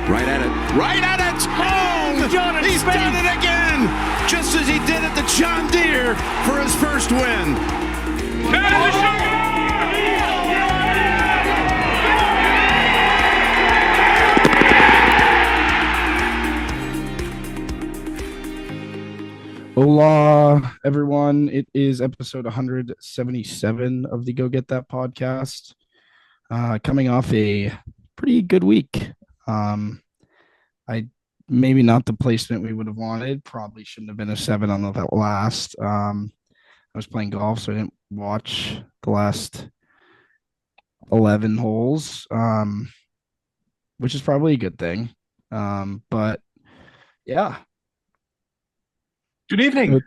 Right at it. Right at it. Oh, he's done it again. Just as he did at the John Deere for his first win. Hola, everyone. It is episode 177 of the Go Get That podcast. Coming off a pretty good week. I maybe not the placement we would have wanted. Probably shouldn't have been a 7 on that last. I was playing golf, so I didn't watch the last 11 holes, which is probably a good thing. But yeah. Good evening.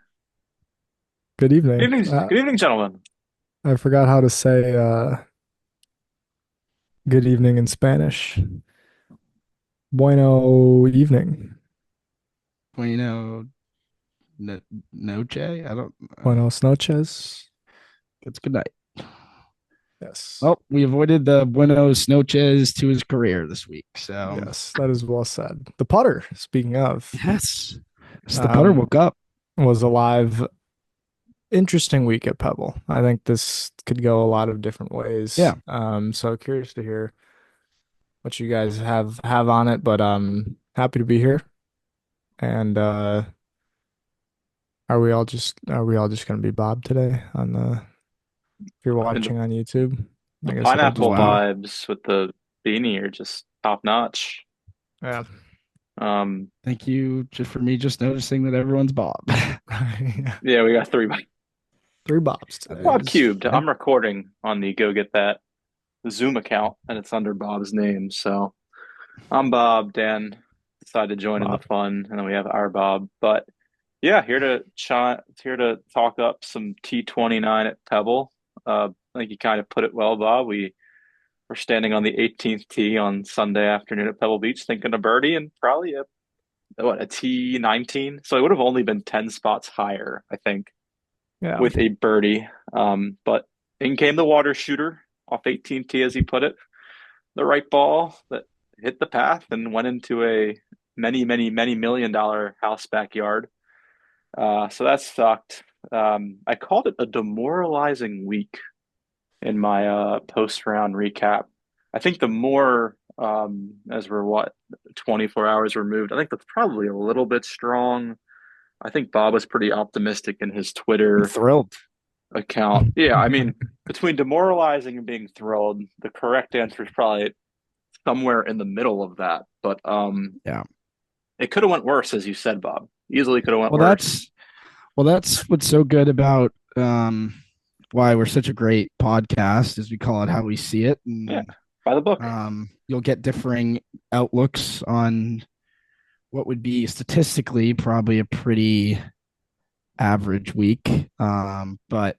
Good evening. Good evening, gentlemen. I forgot how to say good evening in Spanish. Bueno evening. Bueno noche. I don't. Buenos noches. It's good night. Yes. Well, we avoided the Buenos noches to his career this week. So yes, that is well said. The putter, speaking of. Yes. So the putter woke up. Was alive. Interesting week at Pebble. I think this could go a lot of different ways. Yeah. So curious to hear what you guys have on it, but happy to be here. And are we all just gonna be Bob today on the if you're watching on YouTube? I guess Pineapple wow. vibes with the beanie are just top notch. Yeah. Thank you just for me just noticing that everyone's Bob. Yeah, we got three Bobs today. Bob cubed. I'm recording on the Go Get That Zoom account, and it's under Bob's name. So I'm Bob. Dan decided to join in the fun, and then we have our Bob. But yeah, here to talk up some T29 at Pebble. I think you kind of put it well, Bob. We're standing on the 18th tee on Sunday afternoon at Pebble Beach, thinking a birdie and probably a T19. So it would have only been 10 spots higher, I think, with a birdie. But in came the water shooter off 18th tee, as he put it. The right ball that hit the path and went into a many, many, many $1 million house backyard. So that sucked. I called it a demoralizing week in my post-round recap. I think the more, as we're 24 hours removed, I think that's probably a little bit strong. I think Bob was pretty optimistic in his Twitter thrilled account. Yeah, I mean, between demoralizing and being thrilled, the correct answer is probably somewhere in the middle of that. But yeah, it could have went worse, as you said, Bob. Easily could have went worse. That's what's so good about why we're such a great podcast, as we call it how we see it. And, yeah, by the book. You'll get differing outlooks on what would be statistically probably a pretty average week. But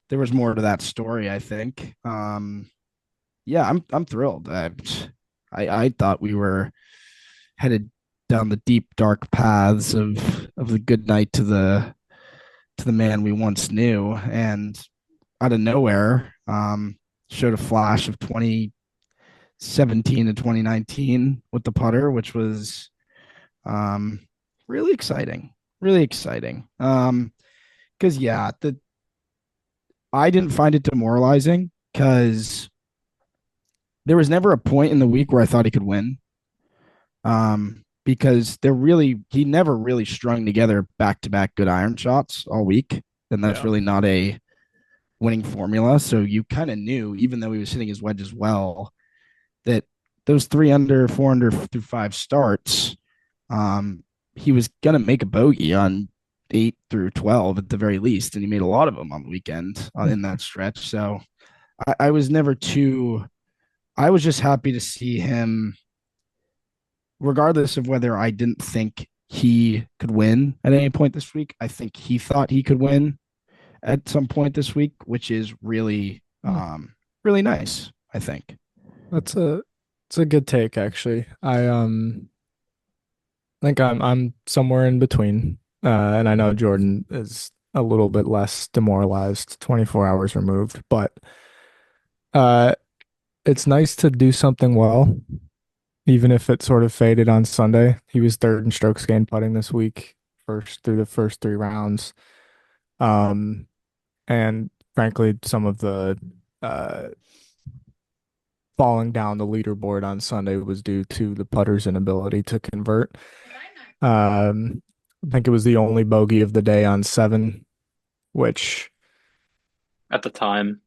there was more to that story, I think. Yeah, I'm thrilled. I thought we were headed down the deep dark paths of the good night to the man we once knew, and out of nowhere showed a flash of 2017 to 2019 with the putter, which was really exciting because I didn't find it demoralizing because there was never a point in the week where I thought he could win. Because he never really strung together back-to-back good iron shots all week. And that's really not a winning formula. So you kind of knew, even though he was hitting his wedge as well, that those 3 under, 4 under through 5 starts, he was going to make a bogey on 8 through 12 at the very least. And he made a lot of them on the weekend in that stretch. So I was just happy to see him, regardless of whether I didn't think he could win at any point this week. I think he thought he could win at some point this week, which is really, really nice, I think. It's a good take, actually. I think I'm somewhere in between. And I know Jordan is a little bit less demoralized, 24 hours removed, but it's nice to do something well, even if it sort of faded on Sunday. He was third in strokes gained putting this week, first through the first three rounds. Um, and frankly, some of the uh falling down the leaderboard on Sunday was due to the putter's inability to convert. I think it was the only bogey of the day on seven, which At the time,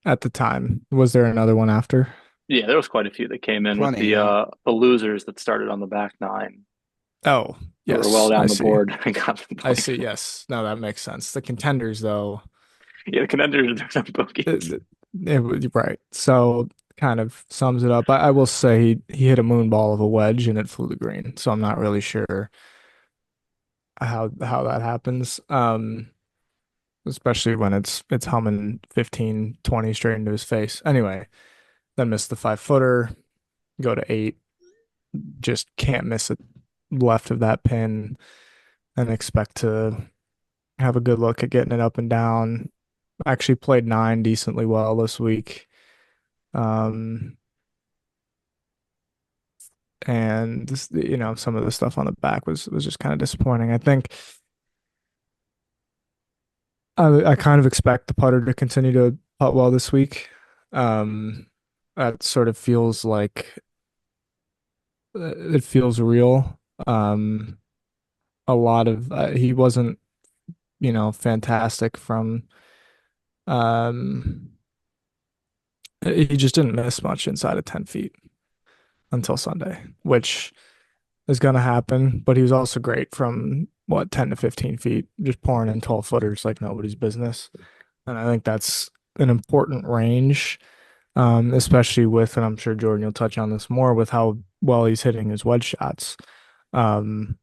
at the time, was there another one after? yeah, there was quite a few that came in with Plenty, yeah. the losers that started on the back nine Oh, who were well yes, I down the see. board and got I see. Yes. No, that makes sense. The contenders, though, yeah, the contenders there's no bogeys. right. So kind of sums it up. I will say he hit a moon ball of a wedge and it flew the green. So I'm not really sure how that happens. Especially when it's humming 15, 20 straight into his face. Anyway, then missed the 5-footer, go to eight, just can't miss it left of that pin and expect to have a good look at getting it up and down. Actually played nine decently well this week. Um, and this, some of the stuff on the back was just kind of disappointing. I think I kind of expect the putter to continue to putt well this week. Um, that sort of feels like it feels real. Um, a lot of he wasn't, fantastic from um he just didn't miss much inside of 10 feet until Sunday, which is going to happen, but he was also great from what 10 to 15 feet, just pouring in 12 footers like nobody's business. And I think that's an important range, especially with, and I'm sure Jordan, you'll touch on this more, with how well he's hitting his wedge shots. Um,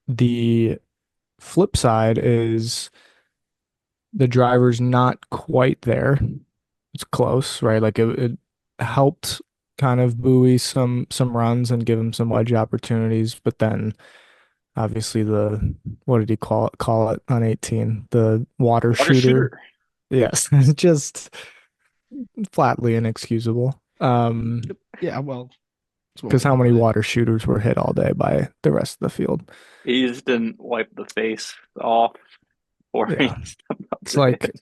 the flip side is the driver's not quite there. It's close, right? Like it helped kind of buoy some runs and give him some wedge opportunities, but then obviously the what did he call it on 18? The water Water shooter. shooter. Yes, just flatly inexcusable. Yeah, well, that's what Because we how call many it. water shooters were hit all day by the rest of the field? He just didn't wipe the face off or he Yeah, stepped up it's to like, it.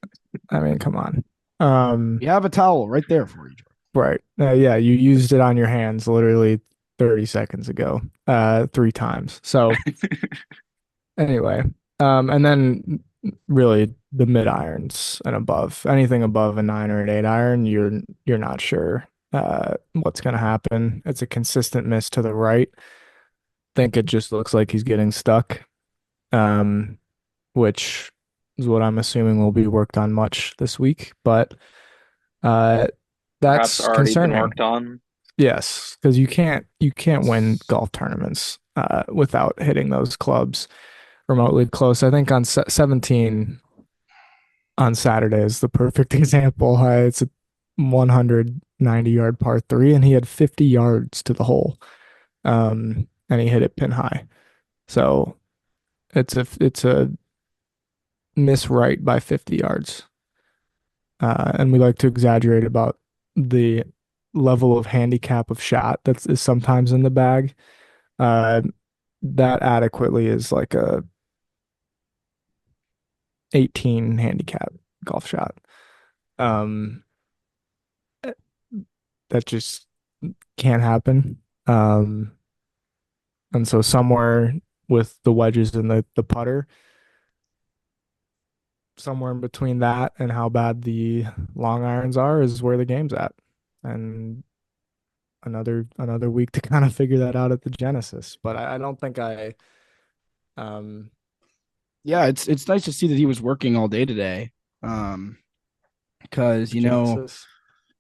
I mean, come on. Um, We have a towel right there for you, Jordan. right. Yeah, you used it on your hands literally 30 seconds ago, three times. So anyway, and then really the mid irons and above, anything above a 9 or an 8 iron, you're not sure what's gonna happen. It's a consistent miss to the right. Think it just looks like he's getting stuck, um, which is what I'm assuming will be worked on much this week. But uh, Perhaps that's already been concerning. worked on. Yes, because you can't win golf tournaments without hitting those clubs remotely close. I think on 17 on Saturday is the perfect example. It's a 190-yard par three, and he had 50 yards to the hole, and he hit it pin high. So it's a miss right by 50 yards, and we like to exaggerate about the level of handicap of shot that is sometimes in the bag. Uh, that adequately is like a 18 handicap golf shot. Um, that just can't happen. Um, and so somewhere with the wedges and the putter, somewhere in between that and how bad the long irons are is where the game's at. And another week to kind of figure that out at the Genesis. But I don't think um Yeah, it's nice to see that he was working all day today. Because Genesis.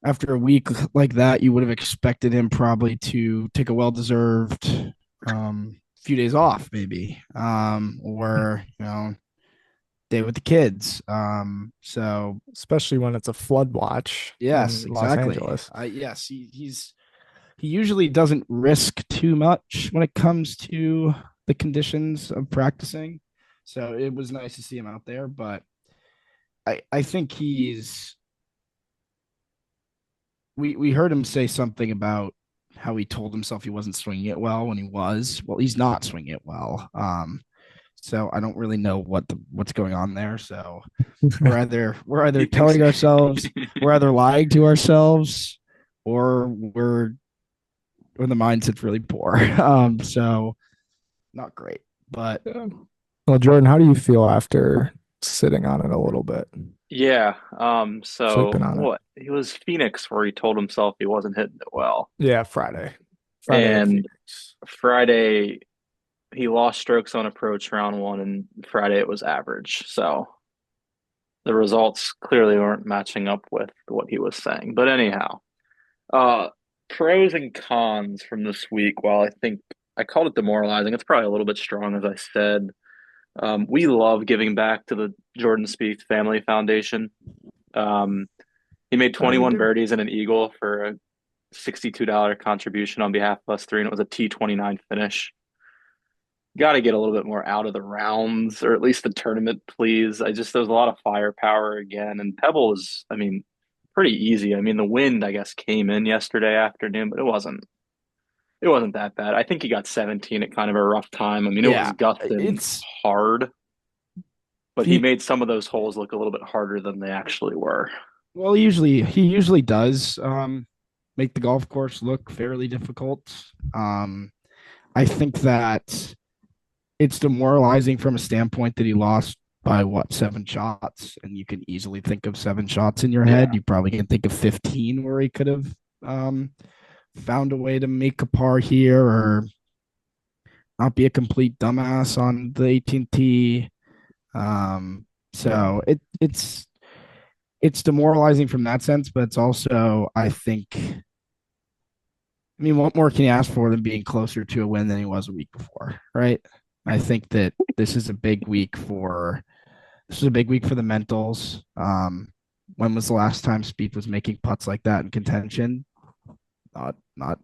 after a week like that, you would have expected him probably to take a well-deserved few days off, maybe, or day with the kids. So Especially when it's a flood watch yes, in Los exactly. Angeles. Yes, he usually doesn't risk too much when it comes to the conditions of practicing. So it was nice to see him out there, but I think he's we heard him say something about how he told himself he wasn't swinging it well when he was. Well, he's not swinging it well. So I don't really know what's going on there. So we're either He thinks telling ourselves, we're either lying to ourselves, or or the mindset's really poor. So not great. But Yeah. Well, Jordan, how do you feel after sitting on it a little bit, Yeah. sleeping So on it? what? He was Phoenix where he told himself he wasn't hitting it well. Yeah, Friday. Friday at And Phoenix. Friday he lost strokes on approach round one, and Friday it was average. So the results clearly weren't matching up with what he was saying. But anyhow, uh, pros and cons from this week. While I think I called it demoralizing, it's probably a little bit strong, as I said. We love giving back to the Jordan Spieth Family Foundation. Um, he made Oh, you 21 did. birdies and an eagle for a $62 contribution on behalf of us three, and it was a T29 finish. Got to get a little bit more out of the rounds, or at least the tournament, please. There's a lot of firepower again, and Pebble is, I mean, pretty easy. I mean, the wind, I guess, came in yesterday afternoon, but it wasn't that bad. I think he got 17 at kind of a rough time. I mean, it was yeah, gusting it's hard, but he he made some of those holes look a little bit harder than they actually were. well, he usually does make the golf course look fairly difficult. I think that it's demoralizing from a standpoint that he lost by what, 7 shots, and you can easily think of 7 shots in your head. Yeah. You probably can think of 15 where he could have found a way to make a par here or not be a complete dumbass on the 18th tee. So it's demoralizing from that sense, but it's also, I mean, what more can you ask for than being closer to a win than he was a week before, right? I think that this is a big week for the mentals. When was the last time Spieth was making putts like that in contention? Not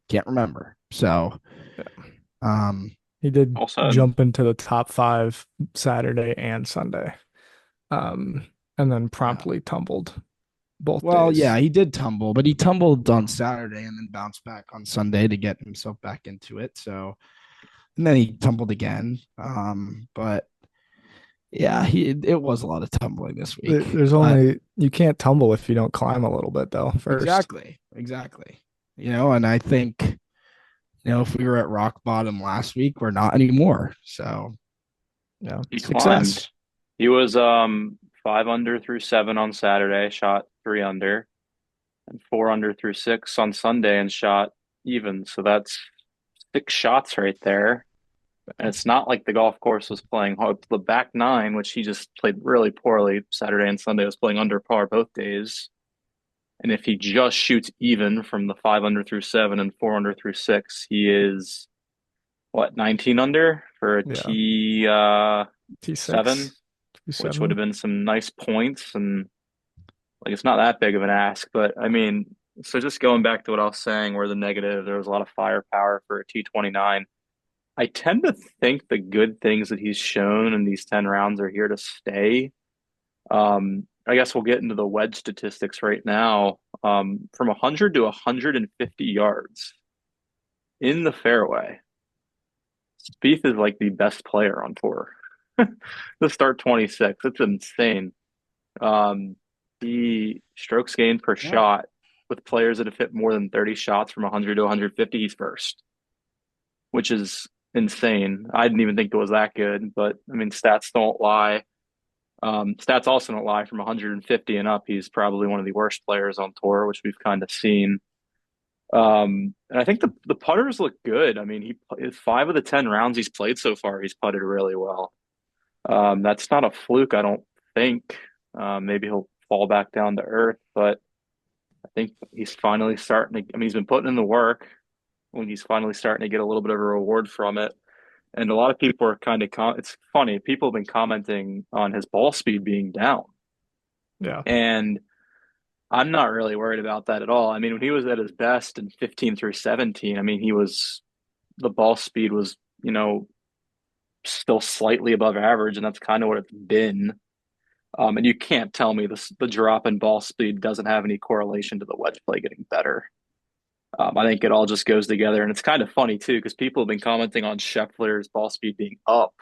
can't remember. So, um, He did All said. jump into the top five Saturday and Sunday. And then yeah. promptly tumbled both Well, days. yeah, he did tumble, but he tumbled on Saturday and then bounced back on Sunday to get himself back into it. So, and then he tumbled again. But yeah, it was a lot of tumbling this week. There's But only you can't tumble if you don't climb a little bit though first. exactly. And I think if we were at rock bottom last week, we're not anymore. So Yeah, He success. climbed. He was 5 under through 7 on Saturday, shot 3 under, and 4 under through 6 on Sunday and shot even. So that's 6 shots right there. And it's not like the golf course was playing hard. The back nine, which he just played really poorly Saturday and Sunday, was playing under par both days. And if he just shoots even from the 5 under through 7 and 4 under through 6, he is what, 19 under for a Yeah, T7, T6, which would have T7. been some nice points. And like, it's not that big of an ask, but I mean, so just going back to what I was saying, where the negative, there was a lot of firepower for a T29. I tend to think the good things that he's shown in these 10 rounds are here to stay. I guess we'll get into the wedge statistics right now. From 100 to 150 yards in the fairway, Spieth is like the best player on tour. To start 26, it's insane. The strokes gained per yeah, shot with players that have hit more than 30 shots from 100 to 150, he's first, which is insane. I didn't even think it was that good, but I mean, stats don't lie. Stats also don't lie. From 150 and up, he's probably one of the worst players on tour, which we've kind of seen. And I think the putters look good. I mean, 5 of the 10 rounds he's played so far, he's putted really well. That's not a fluke, I don't think. Maybe he'll fall back down to earth, but I think he's finally starting to. I mean, he's been putting in the work when he's finally starting to get a little bit of a reward from it. And a lot of people are kind of, it's funny, people have been commenting on his ball speed being down. Yeah, And I'm not really worried about that at all. I mean, when he was at his best in 15 through 17, I mean, the ball speed was, still slightly above average, and that's kind of what it's been. And you can't tell me the drop in ball speed doesn't have any correlation to the wedge play getting better. I think it all just goes together. And it's kind of funny, too, because people have been commenting on Scheffler's ball speed being up.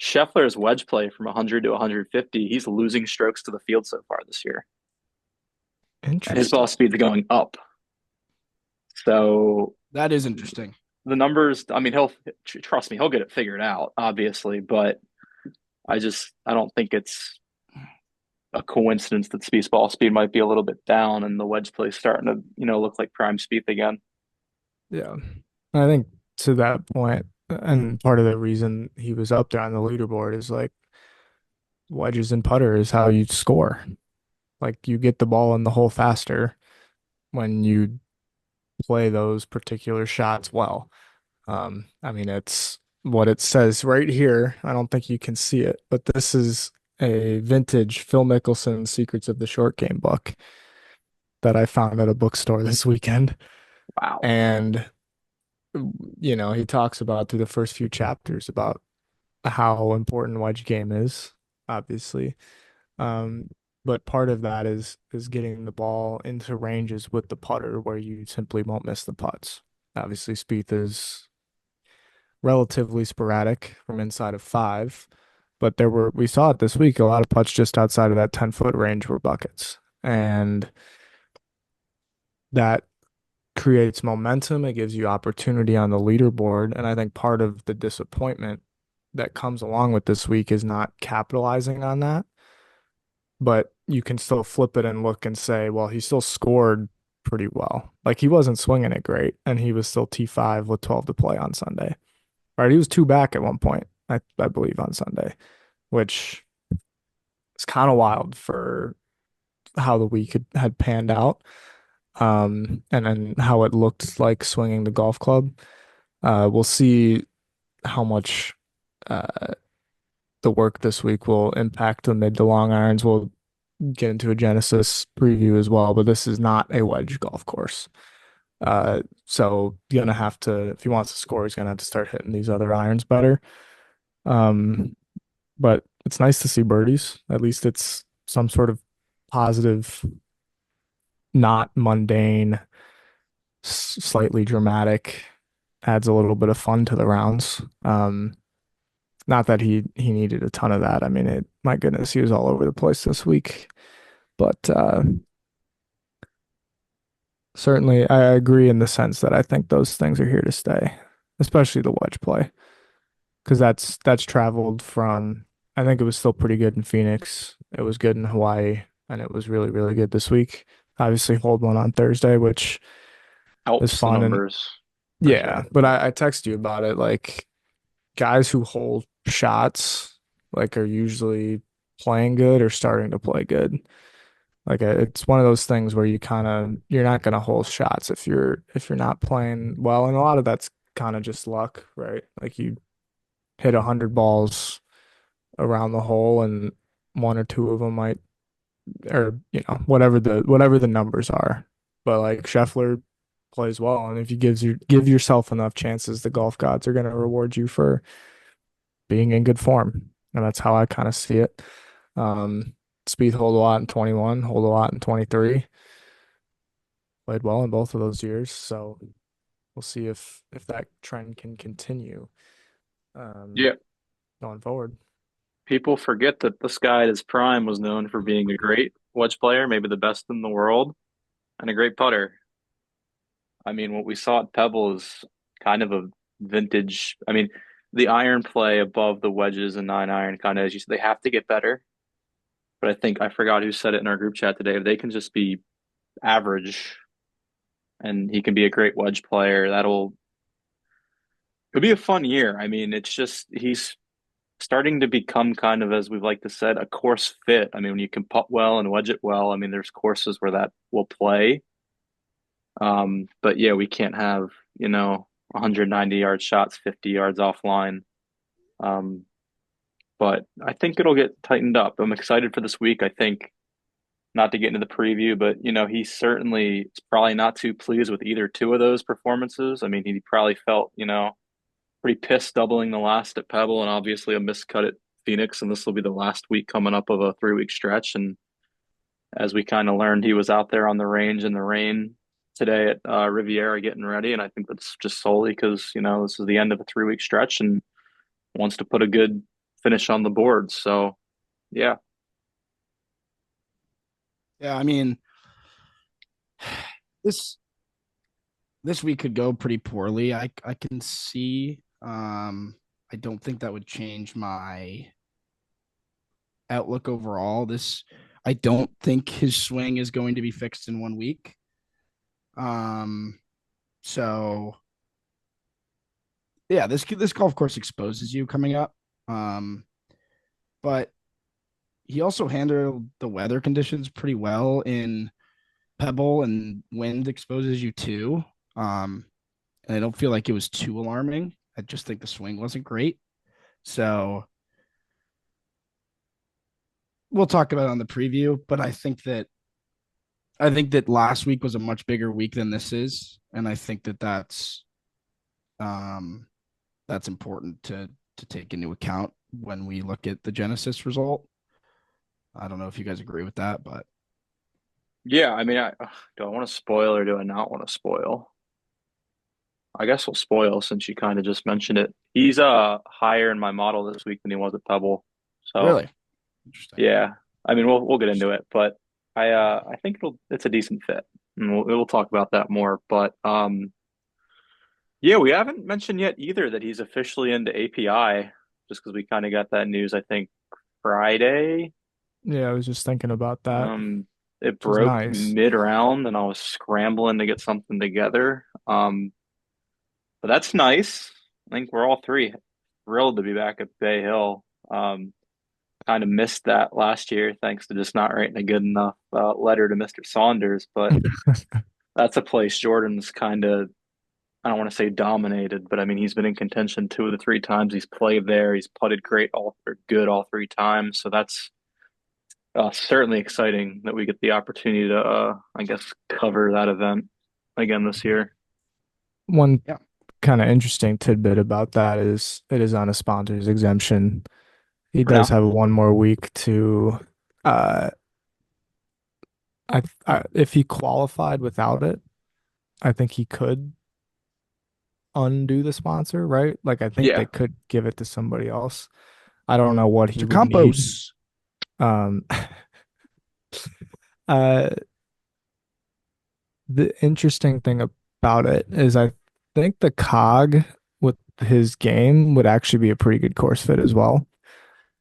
Scheffler's wedge play from 100 to 150, he's losing strokes to the field so far this year. And his ball Interesting. speed's going up. So That is interesting. the numbers, I mean, he'll trust me, he'll get it figured out, obviously, but I don't think it's a coincidence that Spieth's ball speed might be a little bit down and the wedge play starting to, look like prime Spieth again. Yeah. I think to that point, and part of the reason he was up there on the leaderboard is like wedges and putter is how you score. Like you get the ball in the hole faster when you play those particular shots well. I mean, it's what it says right here. I don't think you can see it, but this is a vintage Phil Mickelson Secrets of the Short Game book that I found at a bookstore this weekend. Wow. And, he talks about through the first few chapters about how important wedge game is, obviously. Um, but part of that is getting the ball into ranges with the putter where you simply won't miss the putts. Obviously, Spieth is relatively sporadic from inside of 5, but we saw it this week, a lot of putts just outside of that 10-foot range were buckets. And that creates momentum. It gives you opportunity on the leaderboard. And I think part of the disappointment that comes along with this week is not capitalizing on that. But you can still flip it and look and say, well, he still scored pretty well. Like he wasn't swinging it great, and he was still T5 with 12 to play on Sunday. Right? He was 2 back at one point, I believe, on Sunday, which is kind of wild for how the week had panned out. And then how it looked like swinging the golf club. We'll see how much the work this week will impact the mid to long irons. We'll get into a Genesis preview as well, but this is not a wedge golf course. So you're gonna have to, if he wants to score, he's gonna have to start hitting these other irons better. But it's nice to see birdies. At least it's some sort of positive, not mundane, slightly dramatic, adds a little bit of fun to the rounds. Not that he needed a ton of that. I mean, my goodness, he was all over the place this week. But certainly I agree in the sense that I think those things are here to stay, especially the wedge play. Because that's traveled from, I think it was still pretty good in Phoenix. It was good in Hawaii, and it was really, really good this week. Obviously, hold one on Thursday, which Helps is fun. the numbers. Yeah, sure. but I text you about it. Like guys who hold shots like are usually playing good or starting to play good. Like it's one of those things where you're not gonna hold shots if you're not playing well, and a lot of that's kind of just luck, right? Like you hit 100 balls around the hole, and one or two of them might, or whatever the numbers are. But like Scheffler plays well, and if you give yourself enough chances, the golf gods are gonna reward you for being in good form, and that's how I kind of see it. Spieth hold a lot in 21, hold a lot in 23. Played well in both of those years, so we'll see if that trend can continue. Yeah. Going forward. People forget that this guy at his prime was known for being a great wedge player, maybe the best in the world, and a great putter. I mean, what we saw at Pebble is kind of a vintage. I mean, the iron play above the wedges and 9 iron kind of, as you said, they have to get better. But I think I forgot who said it in our group chat today. If they can just be average and he can be a great wedge player, it'll be a fun year. I mean, it's just he's starting to become kind of, as we've like to said, a course fit. I mean, when you can putt well and wedge it well, I mean, there's courses where that will play. But yeah, we can't have, 190 yard shots, 50 yards offline. But I think it'll get tightened up. I'm excited for this week. I think, not to get into the preview, but he certainly is probably not too pleased with either two of those performances. I mean, he probably felt, pretty pissed doubling the last at Pebble and obviously a miscut at Phoenix, and this will be the last week coming up of a 3-week stretch. And as we kind of learned, he was out there on the range in the rain today at Riviera getting ready, and I think that's just solely because this is the end of a 3-week stretch and wants to put a good finish on the board. So yeah, Yeah, I mean, this week could go pretty poorly. I can see. I don't think that would change my outlook overall. I don't think his swing is going to be fixed in 1 week. So yeah, this golf course exposes you coming up. But he also handled the weather conditions pretty well in Pebble, and wind exposes you too. And I don't feel like it was too alarming. I just think the swing wasn't great. So we'll talk about it on the preview, but I think that last week was a much bigger week than this is, and I think that that's important to take into account when we look at the Genesis result. I don't know if you guys agree with that, but yeah. I mean, do I want to spoil or do I not want to spoil? I guess we'll spoil since you kind of just mentioned it. He's higher in my model this week than he was at Pebble. So really interesting. yeah, I mean we'll get into it, but I think it's a decent fit, and we'll talk about that more. But yeah, we haven't mentioned yet either that he's officially into API, just because we kind of got that news I think Friday. Yeah, I was just thinking about that, It which was broke nice. mid-round, and I was scrambling to get something together. But that's nice. I think we're all three thrilled to be back at Bay Hill. Kind of missed that last year thanks to just not writing a good enough letter to Mr. Saunders. But that's a place Jordan's kind of, I don't want to say dominated, but I mean, he's been in contention 2 of the 3 times he's played there. He's putted great or good all 3 times. So that's certainly exciting that we get the opportunity to, I guess, cover that event again this year. One Yeah. kind of interesting tidbit about that is it is on a sponsor's exemption. He For now. does have 1 more week to if he qualified without it, I think he could undo the sponsor, right? Like I think Yeah. they could give it to somebody else. I don't know what he To would need. Campos. Um uh the interesting thing about it is I think the cog with his game would actually be a pretty good course fit as well.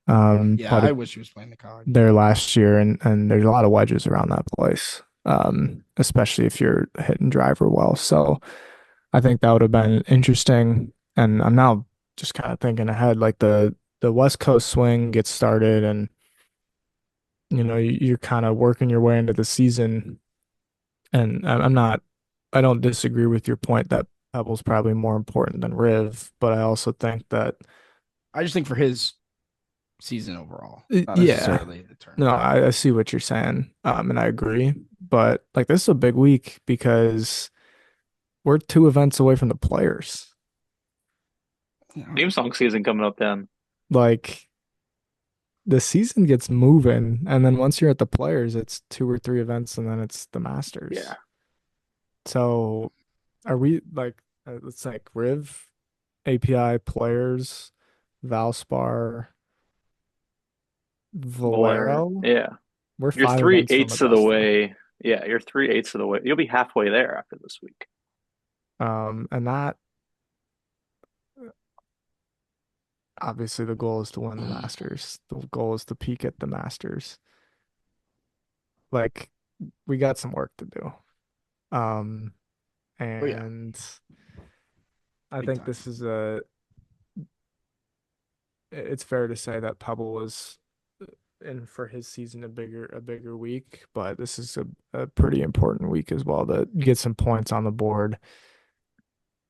Yeah, But I wish he was playing the cog. there last year and there's a lot of wedges around that place. Especially if you're hitting driver well. So I think that would have been interesting. And I'm now just kind of thinking ahead, like the West Coast swing gets started and you're kind of working your way into the season. And I don't disagree with your point that Pebble's probably more important than Riv, but I also think that I just think for his season overall, not yeah. necessarily the tournament. No, I see what you're saying. And I agree. But like this is a big week because we're 2 events away from the players. Theme song season coming up then. Like the season gets moving, and then once you're at the players, it's 2 or 3 events, and then it's the Masters. Yeah. So are we like it's like Riv, API, players, Valspar, Valero? Yeah. We're You're 5 events from 3/8 of the Augusta. way. Yeah, you're 3/8 of the way. You'll be halfway there after this week. And that obviously the goal is to win the Masters. The goal is to peak at the Masters. Like we got some work to do. And I Big think time. this is it's fair to say that Pebble was in for his season a bigger week, but this is a pretty important week as well to get some points on the board,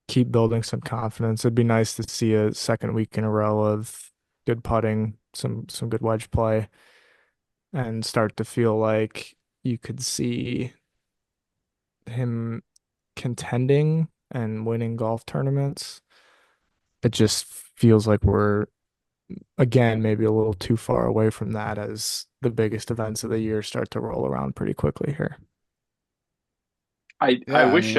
keep building some confidence. It'd be nice to see a second week in a row of good putting, some good wedge play, and start to feel like you could see him contending and winning golf tournaments. It just feels like we're again, maybe a little too far away from that as the biggest events of the year start to roll around pretty quickly here. I Yeah, I wish mean,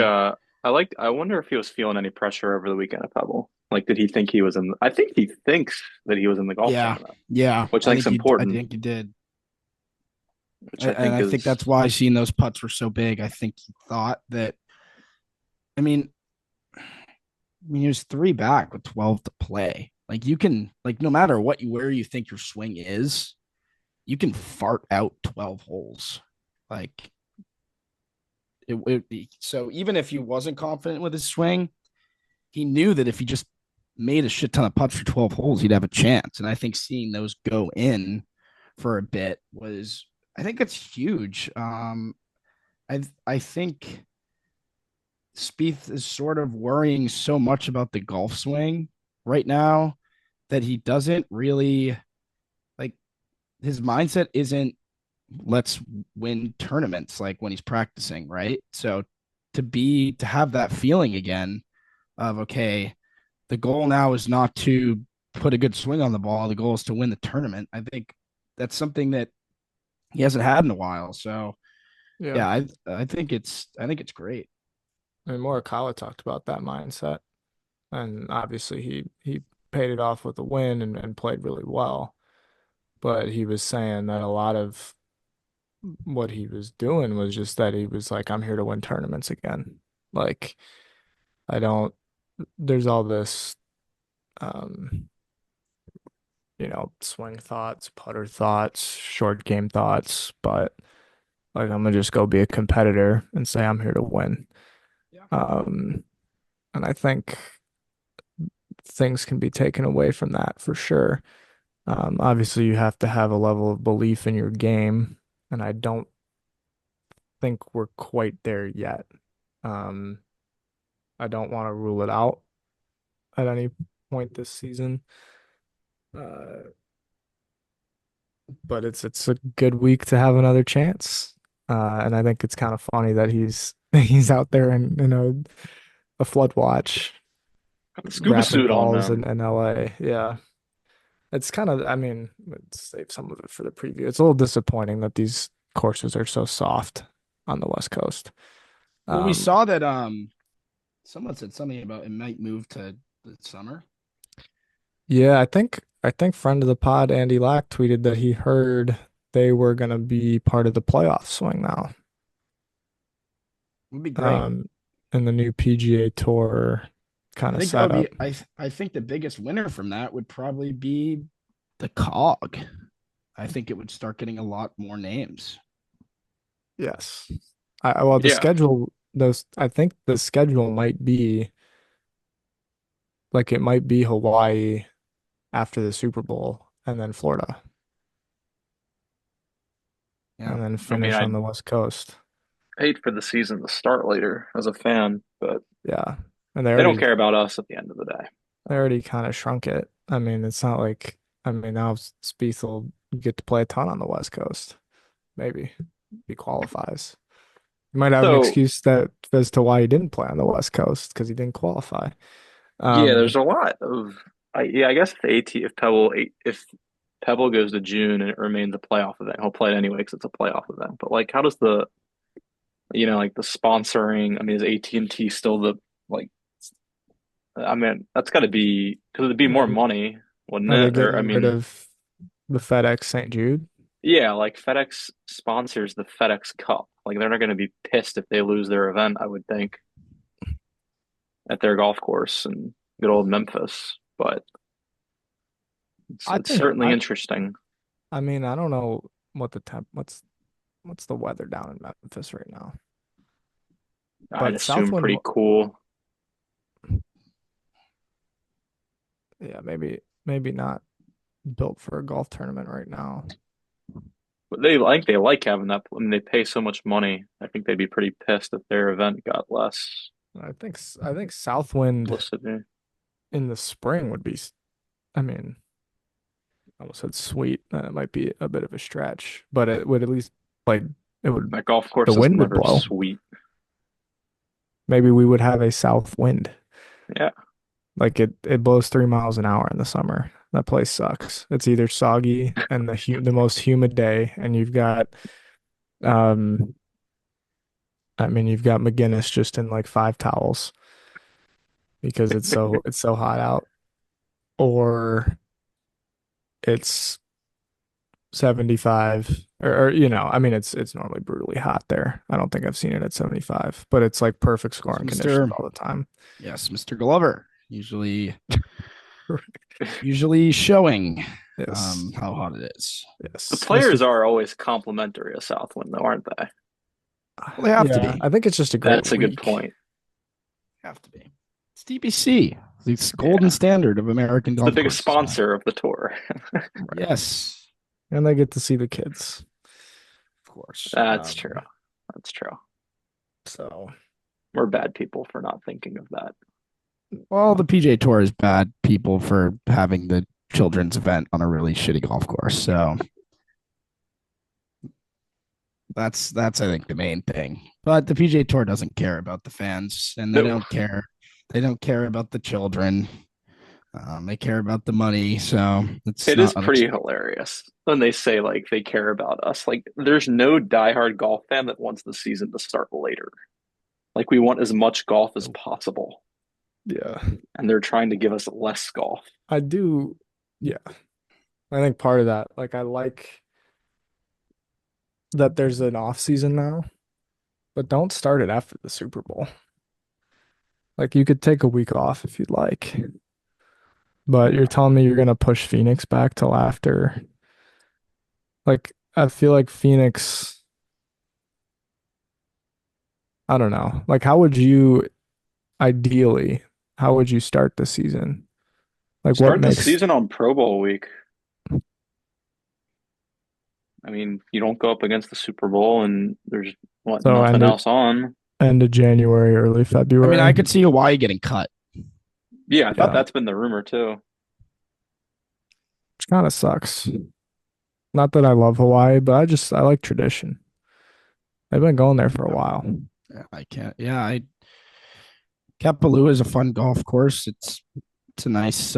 I wonder if he was feeling any pressure over the weekend at Pebble. Like, did he think he was in? I think he thinks that he was in the golf yeah, tournament, yeah. which I think is I important. think you did. Which I And think I think is that's why seeing those putts were so big. I think he thought that. I mean, he was three back with 12 to play. Like you can, like no matter where you think your swing is, you can fart out 12 holes. Like so even if he wasn't confident with his swing, he knew that if he just made a shit ton of putts for 12 holes, he'd have a chance. And I think seeing those go in for a bit was, I think it's huge. I think Spieth is sort of worrying so much about the golf swing right now that he doesn't really like his mindset isn't let's win tournaments like when he's practicing, right? So to have that feeling again of okay, the goal now is not to put a good swing on the ball, the goal is to win the tournament. I think that's something that he hasn't had in a while. So Yeah. yeah, I think it's great. I mean, Morikawa talked about that mindset, and obviously he paid it off with a win and played really well. But he was saying that a lot of what he was doing was just that he was like, I'm here to win tournaments again. Like, I don't, there's all this, um, swing thoughts, putter thoughts, short game thoughts, but like, I'm gonna just go be a competitor and say I'm here to win. Yeah. Um, and I think things can be taken away from that for sure. Obviously, you have to have a level of belief in your game, and I don't think we're quite there yet. Um, I don't want to rule it out at any point this season. Uh, but it's a good week to have another chance. And I think it's kind of funny that he's out there in a flood watch got the scuba wrapping suit on, balls man. in LA. Yeah. It's kind of, I mean, let's save some of it for the preview. It's a little disappointing that these courses are so soft on the West Coast. Well, we Um, saw that someone said something about it might move to the summer. yeah, I think friend of the pod, Andy Lack, tweeted that he heard they were gonna be part of the playoff swing now. Would be great. Um, in the new PGA Tour I kind of think that would be setup. I think the biggest winner from that would probably be the cog. I think it would start getting a lot more names. Yes. Well, the Yeah. schedule, those I think the schedule might be like it might be Hawaii after the Super Bowl and then Florida Yeah. and then I mean, finish I on the West Coast. hate for the season to start later as a fan, but Yeah. And they they don't already care about us at the end of the day. they already kind of shrunk it. I mean, it's not like I mean now Spieth will get to play a ton on the West Coast. Maybe he qualifies. You might have an So excuse that as to why he didn't play on the West Coast because he didn't qualify. yeah, there's Um, a lot of yeah, I guess if Pebble goes to June and it remains a playoff event, he'll play it anyway because it's a playoff event. But like, how does the like the sponsoring? I mean, is AT&T still the like? I mean, that's got to be because it'd be are more they, money, wouldn't are they it? Or I getting rid mean, of the FedEx St. Jude? yeah, like FedEx sponsors the FedEx Cup. Like they're not going to be pissed if they lose their event, I would think, at their golf course in good old Memphis. But I it's think certainly interesting. I mean I don't know what the temp what's the weather down in Memphis right now. I'd But assume Southwind, pretty cool. yeah, maybe not built for a golf tournament right now. But they like having that. I mean, they pay so much money. I think they'd be pretty pissed if their event got less I think Southwind publicity. in the spring would be. I mean, I almost said sweet. It might be a bit of a stretch, but it would at least like it would That golf the course is wind would never blow. sweet. Maybe we would have a south wind. Yeah, Like it blows 3 miles an hour in the summer. That place sucks. It's either soggy and the most humid day, and you've got um you've got McGinnis just in like 5 towels because it's so hot out, or it's 75 it's normally brutally hot there. I don't think I've seen it at 75, but it's like perfect scoring conditions all the time. Yes, Mr. Glover usually showing how hot it is. Yes. The players are always complimentary of Southwind, though, aren't they? Well, they have to be. I think it's just a great That's a good point. Have to be. It's DBC. It's the golden standard of American golf. The biggest sponsor of the tour. Yes. And they get to see the kids. Of course. That's true. That's true. So we're bad people for not thinking of that. Well, the PGA Tour is bad people for having the children's event on a really shitty golf course. So that's I think the main thing. But the PGA Tour doesn't care about the fans, and they don't care. They don't care about the children. They care about the money. So it is pretty hilarious when they say like they care about us. Like there's no diehard golf fan that wants the season to start later. Like we want as much golf as possible. Yeah. And they're trying to give us less golf. I do. Yeah. I think part of that, like I like that there's an off season now, but don't start it after the Super Bowl. Like you could take a week off if you'd like. But you're telling me you're going to push Phoenix back till after. Like, I feel like Phoenix, I don't know. Like, how would you start the season? Like, start the season on Pro Bowl week. I mean, you don't go up against the Super Bowl and there's nothing else on. End of January, early February. I mean, I could see Hawaii getting cut. Yeah, I thought that's been the rumor too. Which kind of sucks. Not that I love Hawaii, but I like tradition. I've been going there for a while. Yeah, I can't. Yeah, Kapalua is a fun golf course. It's a nice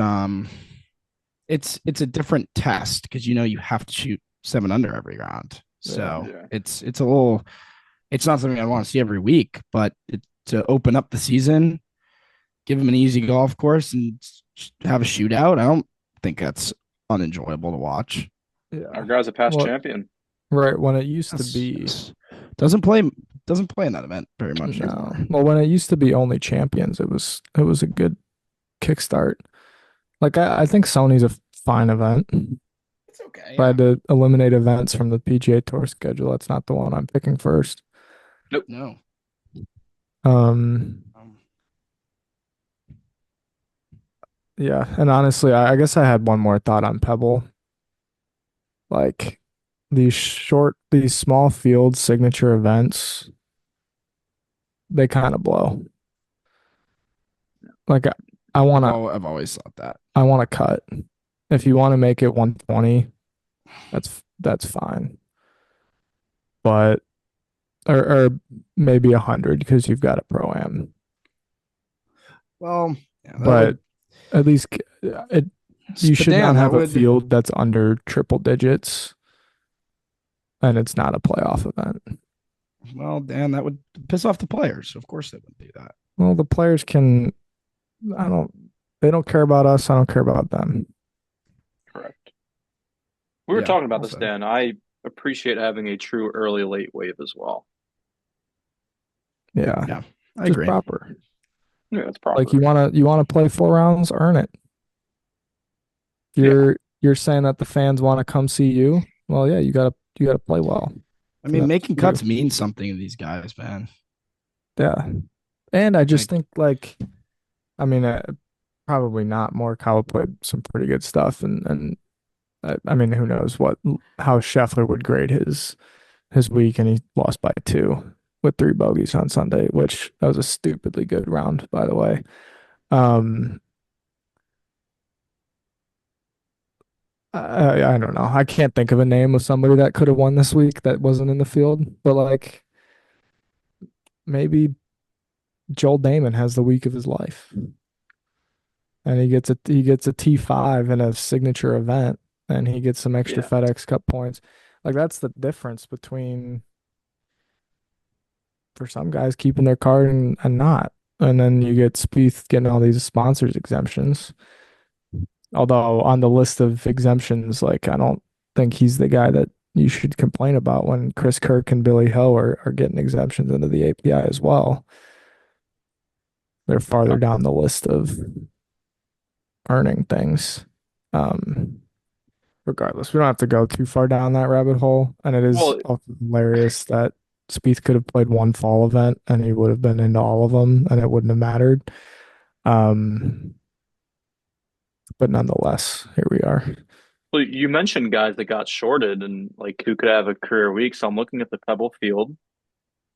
it's a different test because you have to shoot 7 under every round. So it's not something I want to see every week, but to open up the season, give them an easy golf course and have a shootout. I don't think that's unenjoyable to watch. Yeah. Our guy's a past champion. Right. When it used to be doesn't play in that event very much anymore. Well, when it used to be only champions, it was a good kickstart. Like I think Sony's a fine event. It's okay. If I had to eliminate events from the PGA Tour schedule, that's not the one I'm picking first. Nope. No. Yeah, and honestly, I guess I had one more thought on Pebble. Like these small field signature events, they kind of blow. Like I've always thought that. I want to cut. If you want to make it 120, that's fine. But or maybe 100 because you've got a pro-am. Well, yeah, but at least you should not have a field that's under triple digits, and it's not a playoff event. Well, Dan, that would piss off the players. Of course they wouldn't do that. Well, the players can. They don't care about us. I don't care about them. Correct. We were talking about this, Dan. I appreciate having a true early late wave as well. Yeah, I agree. Proper. Yeah, it's proper. Like you wanna play 4 rounds, earn it. You're saying that the fans want to come see you. Well, yeah, you gotta play well. I mean, making cuts means something to these guys, man. Yeah, and I just think probably not. Morikawa played some pretty good stuff, and I mean, who knows how Scheffler would grade his week, and he lost by 2 with 3 bogeys on Sunday, which that was a stupidly good round, by the way. I don't know. I can't think of a name of somebody that could have won this week that wasn't in the field, but like maybe Joel Damon has the week of his life. and he gets a T5 in a signature event, and he gets some extra Yeah. FedEx Cup points. Like that's the difference between for some guys keeping their card and not. And then you get Spieth getting all these sponsors exemptions. Although on the list of exemptions, like I don't think he's the guy that you should complain about when Chris Kirk and Billy Ho are getting exemptions into the API as well. They're farther down the list of earning things. Regardless, we don't have to go too far down that rabbit hole. And it is Well, also hilarious that Spieth could have played one fall event and he would have been into all of them and it wouldn't have mattered. Um, but nonetheless, here we are. well, you mentioned guys that got shorted and like who could have a career week. So I'm looking at the Pebble field,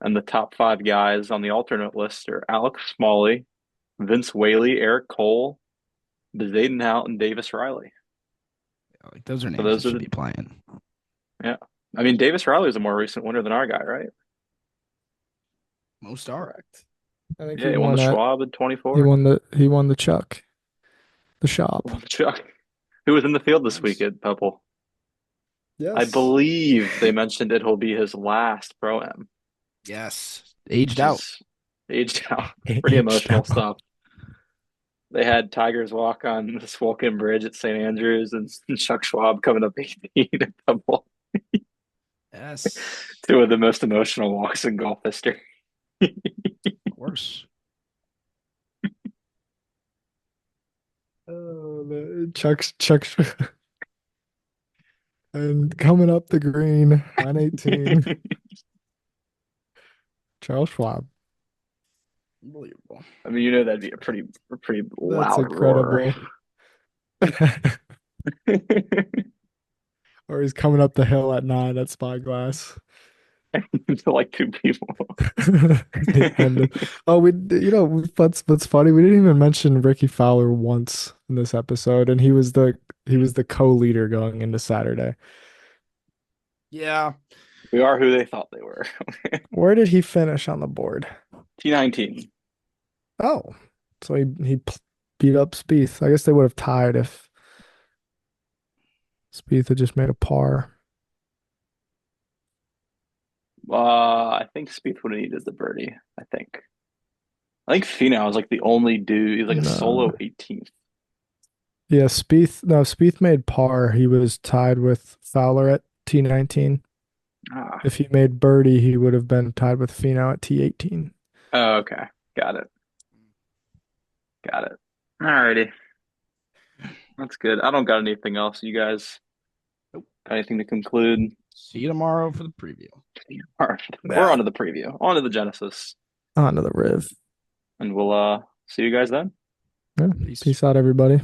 and the top 5 guys on the alternate list are Alex Smalley, Vince Whaley, Eric Cole, Zayden Hout, and Davis Riley. Like those are So names those that are should be playing. yeah. I mean, Davis Riley is a more recent winner than our guy, right? Most are. Correct. I think Yeah, he won the Schwab in he 24. won the Chuck, the shop. Chuck, who was in the field this week at Pebble. I Yes. believe they mentioned it'll be his last Pro-Am. Yes. Aged out. Aged out. Aged Pretty emotional out. stuff. They had Tigers walk on the Swilken Bridge at St. Andrews and Chuck Schwab coming up 18 at Pebble. Yes. 2 of the most emotional walks in golf history. Of course. Oh, Chuck's and coming up the green on 18, Charles Schwab. Unbelievable. I mean, you know that'd be a pretty That's loud roar. incredible. Or he's coming up the hill at 9 at Spyglass. To like 2 people. And oh, what's funny? We didn't even mention Ricky Fowler once in this episode, and he was the co-leader going into Saturday. Yeah. We are who they thought they were. Where did he finish on the board? T19. Oh, so he beat up Spieth. I guess they would have tied if Spieth had just made a par. I think Spieth would have needed the birdie. I think Finau was like the only dude. He's like a No. solo 18th. Yeah, Spieth made par. He was tied with Fowler at T19. Ah. If he made birdie, he would have been tied with Finau at T18. Oh, okay. Got it. Alrighty. That's good. I don't got anything else. You guys got anything to conclude? See you tomorrow for the preview. All right. We're on to the preview. On to the Genesis. On to the Riv. And we'll see you guys then. Yeah. Peace out, everybody.